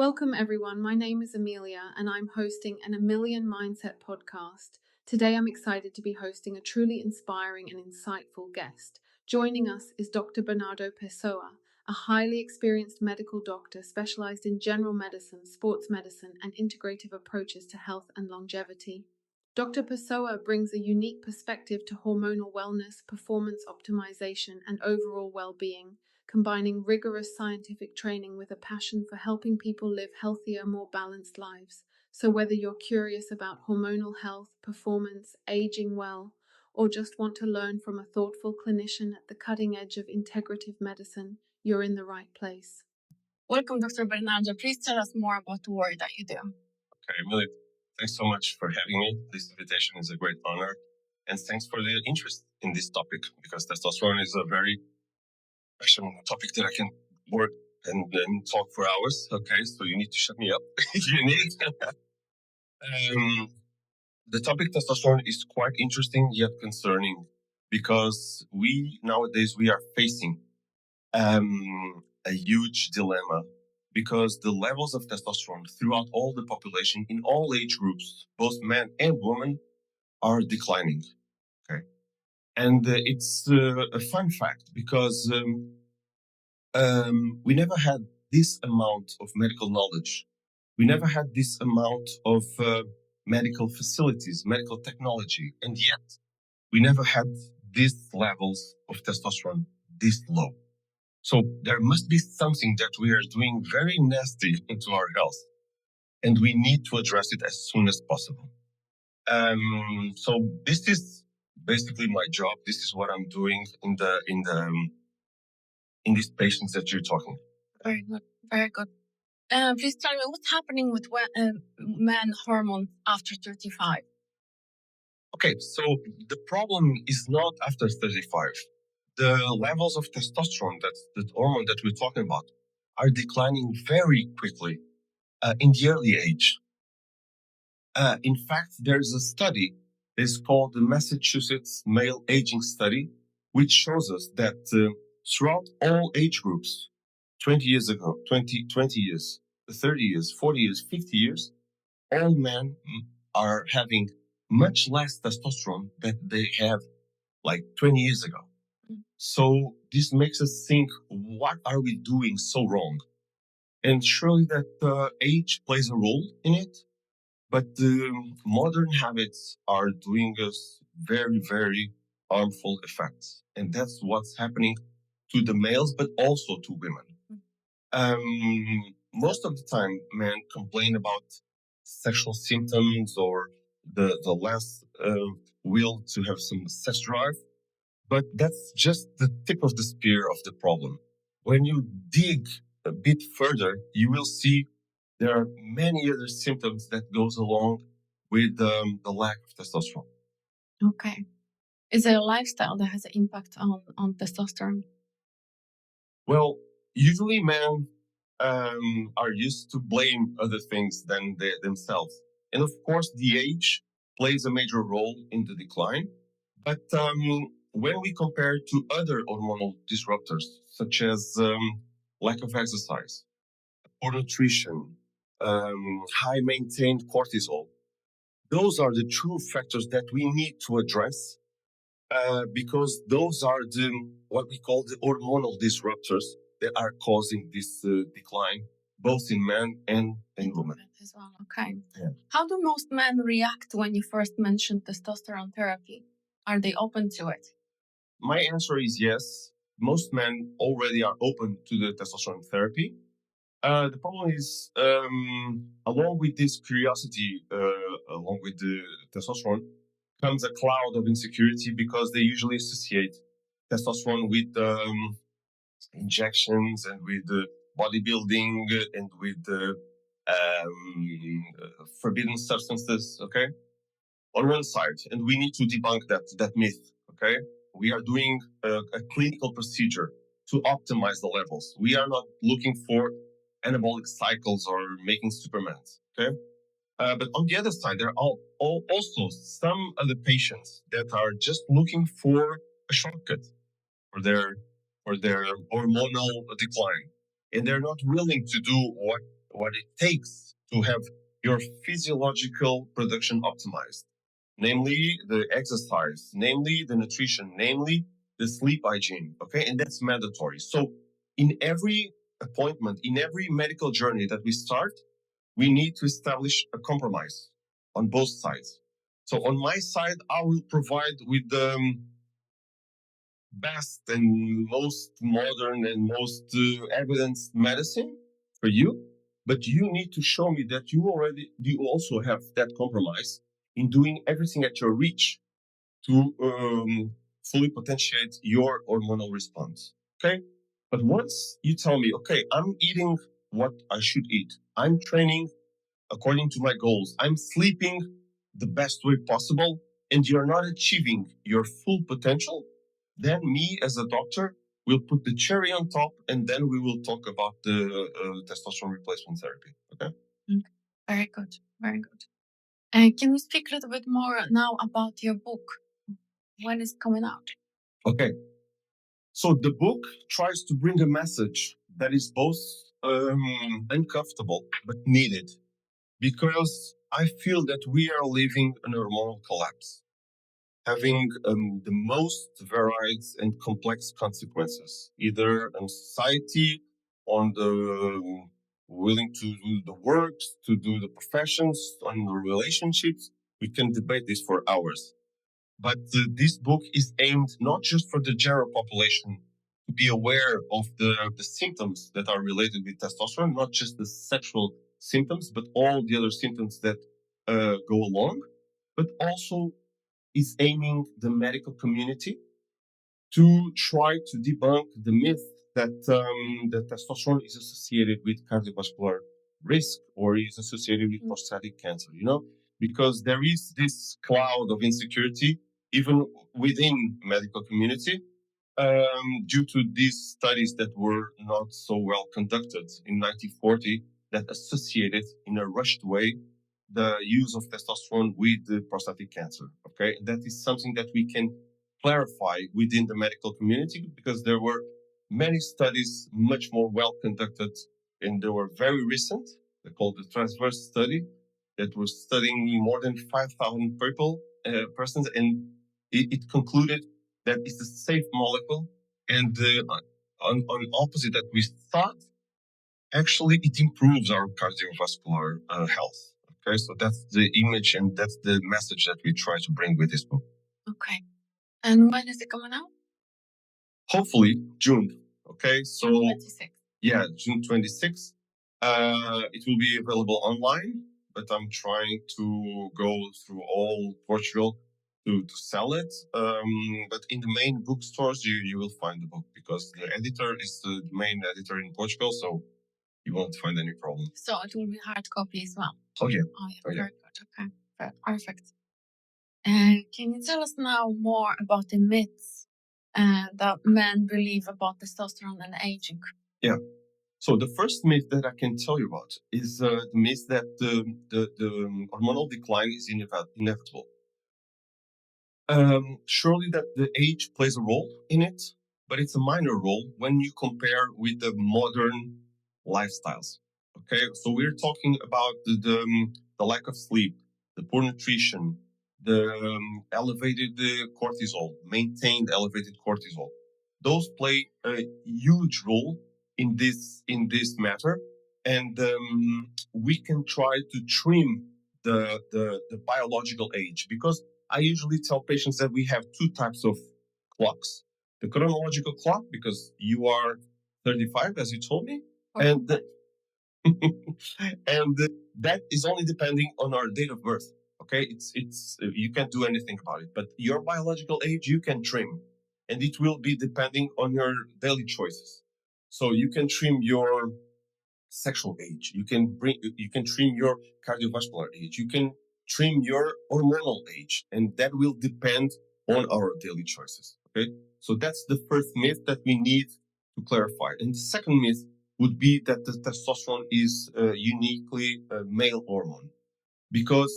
Welcome everyone, my name is Amelia and I'm hosting an Amillion Mindset podcast. Today I'm excited to be hosting a truly inspiring and insightful guest. Joining us is Dr. Bernardo Pessoa, a highly experienced medical doctor specialized in general medicine, sports medicine, and integrative approaches to health and longevity. Dr. Pessoa brings a unique perspective to hormonal wellness, performance optimization, and overall well-being, combining rigorous scientific training with a passion for helping people live healthier, more balanced lives. So whether you're curious about hormonal health, performance, aging well, or just want to learn from a thoughtful clinician at the cutting edge of integrative medicine, you're in the right place. Welcome, Dr. Bernardo. Please tell us more about the work that you do. Okay, Amelia, thanks so much for having me. This invitation is a great honor. And thanks for the interest in this topic, because testosterone is a very passionate topic that I can work and talk for hours. Okay, so you need to shut me up if you need. The topic testosterone is quite interesting yet concerning, because nowadays we are facing a huge dilemma, because the levels of testosterone throughout all the population in all age groups, both men and women, are declining. Okay, and it's a fun fact, because we never had this amount of medical knowledge. We never had this amount of medical facilities, medical technology, and yet we never had these levels of testosterone this low. So there must be something that we are doing very nasty into our health, and we need to address it as soon as possible. So this is basically my job. This is what I'm doing in these patients that you're talking. Very good, very good. Please tell me what's happening with men hormones after 35. Okay, so the problem is not after 35. The levels of testosterone, that's the hormone that we're talking about, are declining very quickly in the early age. In fact, there's a study, it's called the Massachusetts Male Aging Study, which shows us that throughout all age groups, 20 years ago, 20 years, 30 years, 40 years, 50 years, all men are having much less testosterone than they have like 20 years ago. So this makes us think, what are we doing so wrong? And surely that age plays a role in it, but modern habits are doing us very, very harmful effects. And that's what's happening to the males, but also to women. Most of the time, men complain about sexual symptoms or the less will to have some sex drive. But that's just the tip of the spear of the problem. When you dig a bit further, you will see there are many other symptoms that goes along with the lack of testosterone. Okay. Is there a lifestyle that has an impact on testosterone? Well, usually men are used to blame other things than themselves. And of course, the age plays a major role in the decline. But when we compare to other hormonal disruptors, such as lack of exercise, poor nutrition, high maintained cortisol, those are the true factors that we need to address, because those are what we call the hormonal disruptors that are causing this decline, both in men and in women. As well. Okay. Yeah. How do most men react when you first mentioned testosterone therapy? Are they open to it? My answer is yes. Most men already are open to the testosterone therapy. The problem is, along with this curiosity, along with the testosterone, comes a cloud of insecurity, because they usually associate testosterone with injections and with bodybuilding and with forbidden substances. Okay, on one side, and we need to debunk that myth. Okay, we are doing a clinical procedure to optimize the levels. We are not looking for anabolic cycles or making Supermans. Okay. But on the other side, there are also some other patients that are just looking for a shortcut for their hormonal decline, and they're not willing to do what what it takes to have your physiological production optimized, namely the exercise, namely the nutrition, namely the sleep hygiene. Okay, and that's mandatory. So in every appointment, in every medical journey that we start, we need to establish a compromise on both sides. So on my side, I will provide with the best and most modern and most evidenced medicine for you, but you need to show me that you also have that compromise in doing everything at your reach to fully potentiate your hormonal response. Okay, but once you tell me, okay, I'm eating what I should eat, I'm training according to my goals, I'm sleeping the best way possible, and you're not achieving your full potential, then me as a doctor will put the cherry on top, and then we will talk about the testosterone replacement therapy. Okay. Very good. Very good. And can we speak a little bit more now about your book? When is it coming out? Okay. So the book tries to bring a message that is both uncomfortable but needed, because I feel that we are living an hormonal collapse, having the most varied and complex consequences, either on society, on the willing to do the works, to do the professions, on the relationships. We can debate this for hours. But this book is aimed not just for the general population to be aware of the symptoms that are related with testosterone, not just the sexual symptoms, but all the other symptoms that go along, but also is aiming the medical community to try to debunk the myth that that testosterone is associated with cardiovascular risk or is associated with prostatic cancer. You know, because there is this cloud of insecurity even within medical community due to these studies that were not so well conducted in 1940 that associated in a rushed way the use of testosterone with the prostatic cancer. Okay, that is something that we can clarify within the medical community because there were many studies much more well conducted and they were very recent. They're called the transverse study that was studying more than 5,000 persons, and it concluded that it's a safe molecule. And on opposite that we thought, actually it improves our cardiovascular health. Okay, so that's the image and that's the message that we try to bring with this book. Okay. And when is it coming out? Hopefully June. Okay, so June 26th. Yeah, June 26th. It will be available online, but I'm trying to go through all Portugal to sell it. But in the main bookstores, you will find the book because the editor is the main editor in Portugal, so you won't find any problem. So it will be hard copy as well. Oh yeah. Very good. Okay, perfect. And can you tell us now more about the myths that men believe about testosterone and aging? Yeah. So the first myth that I can tell you about is the myth that the hormonal decline is inevitable. Surely that the age plays a role in it, but it's a minor role when you compare with the modern lifestyles. Okay, so we're talking about the lack of sleep, the poor nutrition, the elevated cortisol, maintained elevated cortisol. Those play a huge role in this matter, and we can try to trim the biological age because I usually tell patients that we have two types of clocks. The chronological clock, because you are 35, as you told me, and and that is only depending on our date of birth. Okay, it's you can't do anything about it. But your biological age you can trim, and it will be depending on your daily choices. So you can trim your sexual age. You can trim your cardiovascular age. You can trim your hormonal age, and that will depend on our daily choices. Okay, so that's the first myth that we need to clarify. And the second myth would be that the testosterone is uniquely a male hormone, because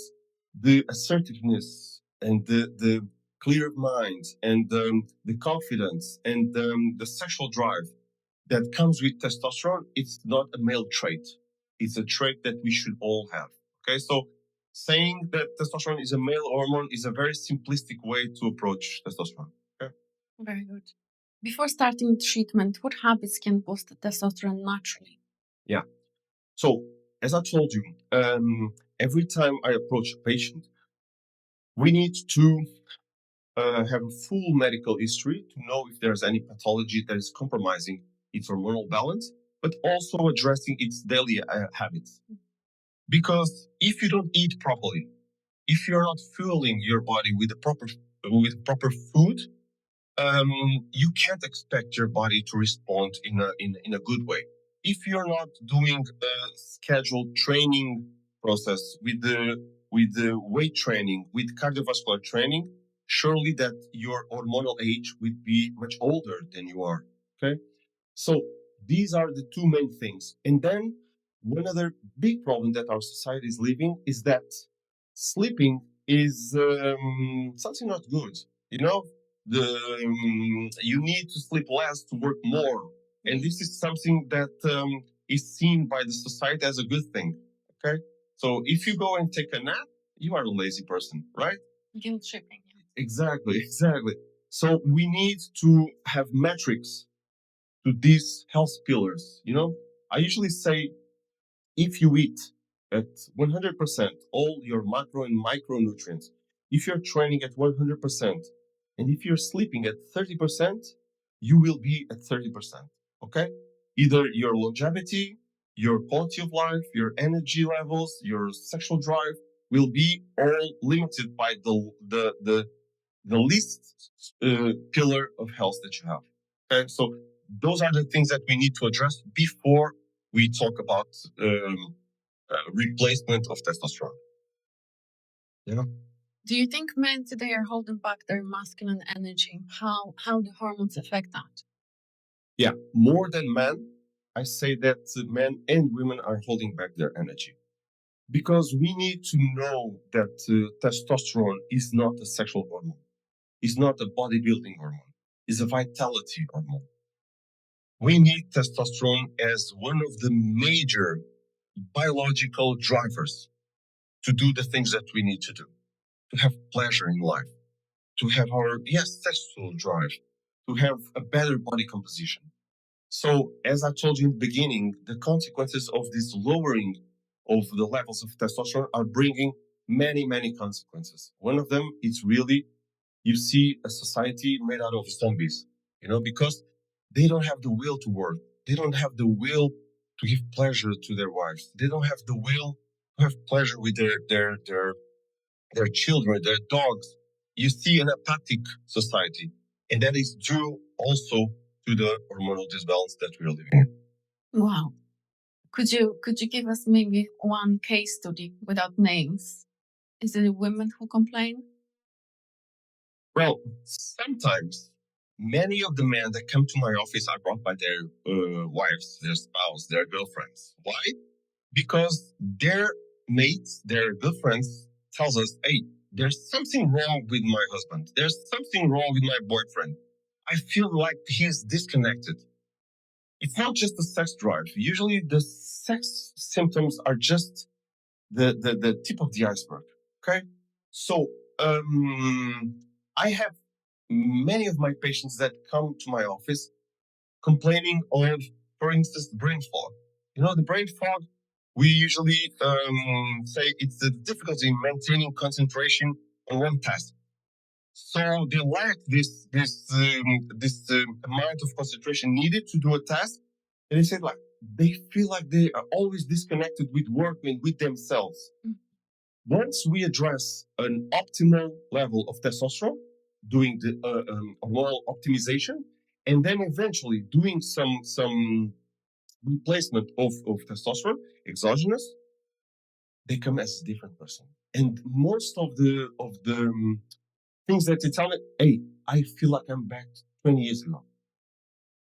the assertiveness and the clear mind and the confidence and the sexual drive that comes with testosterone, it's not a male trait. It's a trait that we should all have. Okay, so saying that testosterone is a male hormone is a very simplistic way to approach testosterone. Okay? Very good. Before starting treatment, what habits can boost the testosterone naturally? Yeah. So, as I told you, every time I approach a patient, we need to have a full medical history to know if there's any pathology that is compromising its hormonal balance, but also addressing its daily habits. Because if you don't eat properly, if you're not fueling your body with proper food, you can't expect your body to respond in a good way. If you're not doing a scheduled training process with the weight training, with cardiovascular training, surely that your hormonal age would be much older than you are. Okay, so these are the two main things. And then one other big problem that our society is living is that sleeping is something not good. You know, you need to sleep less to work more, and this is something that is seen by the society as a good thing. Okay, so if you go and take a nap, you are a lazy person, right? Guilt tripping. Exactly. So we need to have metrics to these health pillars. You know, I usually say if you eat at 100% all your macro and micronutrients, if you're training at 100%, and if you're sleeping at 30%, you will be at 30%. Okay? Either your longevity, your quality of life, your energy levels, your sexual drive will be all limited by the least pillar of health that you have. Okay? So those are the things that we need to address before we talk about replacement of testosterone. You know? Do you think men today are holding back their masculine energy? How do hormones affect that? Yeah, more than men, I say that men and women are holding back their energy. Because we need to know that testosterone is not a sexual hormone. It's not a bodybuilding hormone. It's a vitality hormone. We need testosterone as one of the major biological drivers to do the things that we need to do, to have pleasure in life, to have our, sexual drive, to have a better body composition. So, as I told you in the beginning, the consequences of this lowering of the levels of testosterone are bringing many, many consequences. One of them is really, you see a society made out of zombies, because they don't have the will to work. They don't have the will to give pleasure to their wives. They don't have the will to have pleasure with their children, their dogs. You see an apathic society, and that is due also to the hormonal disbalance that we are living in. Wow. Could you give us maybe one case study without names? Is it women who complain? Well, sometimes many of the men that come to my office are brought by their wives, their spouse, their girlfriends. Why? Because their mates, their girlfriends tells us, hey, there's something wrong with my husband. There's something wrong with my boyfriend. I feel like he's disconnected. It's not just the sex drive. Usually the sex symptoms are just the tip of the iceberg. Okay? So I have many of my patients that come to my office complaining of, for instance, brain fog. The brain fog, we usually say it's the difficulty in maintaining concentration on one task. So they lack this amount of concentration needed to do a task, and they say they feel like they are always disconnected with work and with themselves. Once we address an optimal level of testosterone, doing the hormonal optimization, and then eventually doing some replacement of testosterone, exogenous, they come as a different person. And most of the things that they tell me, hey, I feel like I'm back 20 years ago.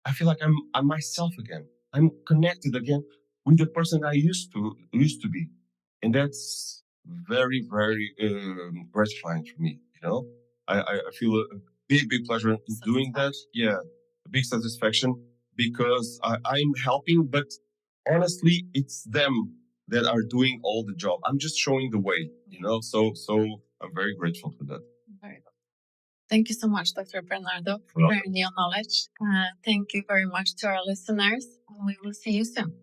I feel like I'm myself again. I'm connected again with the person I used to be, and that's very, very gratifying for me. I feel a big pleasure in doing that. Yeah, a big satisfaction because I'm helping, but honestly, it's them that are doing all the job. I'm just showing the way, you know. So I'm very grateful for that. Very good. Thank you so much, Dr. Bernardo, for Welcome. sharing your knowledge. Thank you very much to our listeners, and we will see you soon.